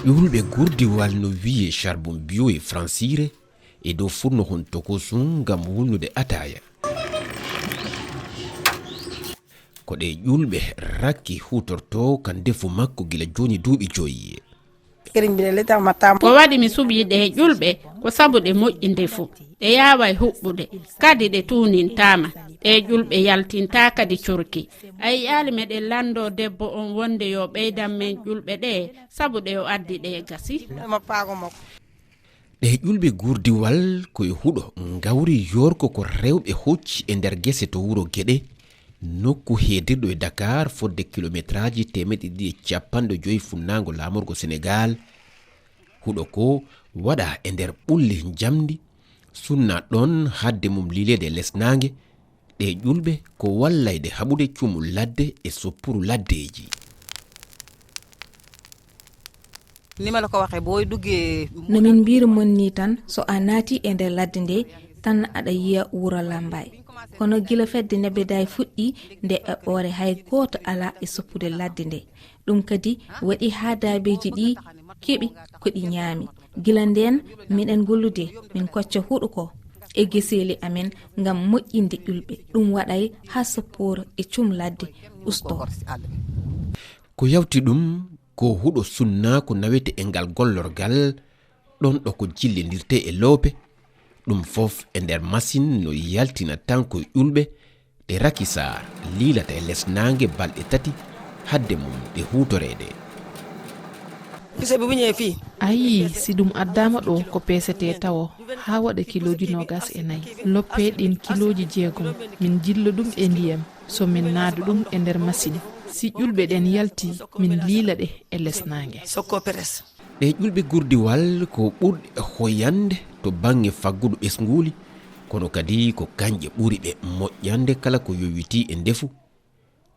ƴulɓe gurdiwal no wiye charbon bio e francire e dow furno hon tokosun ngam wulnude ataya ko ɗe ƴulɓe rakki hutorto kan defu makko gila joni duuɓi joyi. ko waɗi mi suɓi ɗe ƴulɓe ko sabu ɗe moƴƴi ndefu ɗe yaway huɓɓude kadi ɗe tunintama ɗe ƴulɓe yaltinta kadi curki ay yaali meɗen lando debbo on wonde yo ɓeydan men ƴulɓe ɗe sabu ɗe o addi ɗe gasi. ɗe ƴulɓe gurdiwal koye huɗo gawri yorko ko rewɓe hocci e nder gese to wuro Guéɗé nokku heedirɗo e Dakar fodde kilométraji 150 funnago lamorgo Sénégal. huɗo ko waɗa e nder ɓulli jamdi sunna ɗon hadde mum lilede lesnange ɗe ƴulɓe ko wallayde haɓude cumul ladde e soppuru laddeji. no min mbiri mon ni tan so a naati e nder ladde nde tan aɗa yiya wuro Lambaye kono gila fedde nebeday fuɗɗi nde eɓɓore hay goto ala e soppude ladde nde ɗum kadi waɗi ha daabeji ɗi keɓi ko ɗi ñaami gila nden miɗen gollude min kocca huɗo ko e geseli amen ngam moƴƴinde ƴulɓe ɗum waɗay ha sopporo e cum ladde usto. ko yawti ɗum ko huɗo sunna ko nawete e ngal gollorgal ɗon ɗo ko jillidirte e loope ɗum fof e nder machine no yaltina tan ko ƴulɓe ɗe Raky Sarr liilata e lesnange balɗe 3 hadde mum ɗe hutorede. ayi si ɗum addama ɗo ko pesete tawo ha waɗa kiloji 24 loppe ɗin kiloji 6 min jilla ɗum e ndiyam so min naadu ɗum e nder machine si ƴulɓe ɗen yalti min liila ɗe e lesnange. ɗe ƴulɓe gurdiwal ko ɓurɗe hoyande to bange faggudu ɓesnguli kono kadi ko kanƴe ɓuri ɓe moƴƴande kala ko yowiti e ndefu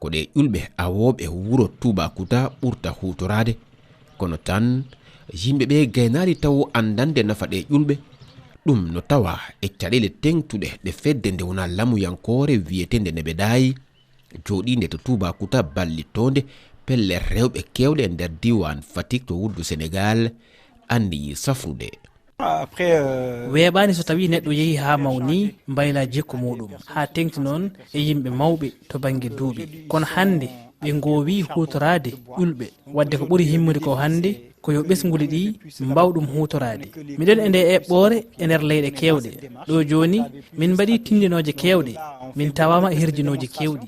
ko ɗe ƴulɓe awoɓe wuro Toubacouta ɓurta hutorade kono tan yimɓe ɓe gaynari taw andande nafa ɗe ƴulɓe ɗum no tawa e caɗele tengtuɗe ɗe fedde nde wona lamuyankore wiyetende neɓedayi joɗinde to Toubacouta ballitonde pelle rewɓe kewɗe e nder diwan Fatick to wurdu Sénégal andi safrude. weeɓani so tawi neɗɗo yeehi ha mawni mbayla jikku muɗum ha tengti noon e yimɓe mawɓe to banggue duuɓi kono hande ɓe gowi hutorade ƴulɓe wadde ko ɓuuri himmude ko hande koyo ɓesguli ɗi mbawɗum hutorade miɗen e nde eɓɓore e nder leyɗe kewɗe ɗo joni min mbaɗi tindinoje kewɗe min tawama e herjinoji kewɗi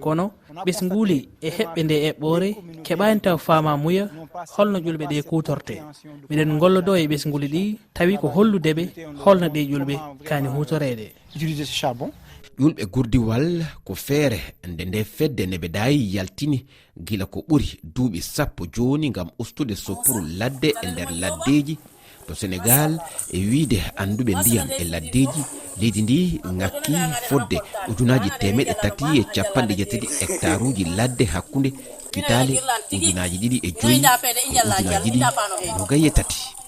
kono ɓesguli e heɓɓe nde eɓɓore keɓani taw fama muya holno ƴulɓe ɗe kutorte miɗen gollodo e ɓesguli ɗi tawi ko holludeɓe holno ɗe ƴulɓe kani hutorede. ƴulɓe gurdiwal ko feere nde fedde neɓedayi yaltini gila ko ɓuri duuɓi 10 joni ngam ustude soppuru ladde e nder laddeji to Sénégal e wiide anduɓe ndiyam e laddeji leydi ndi ngakki fodde 350 hectare uji ladde hakkunde kitale 2005 e 2023.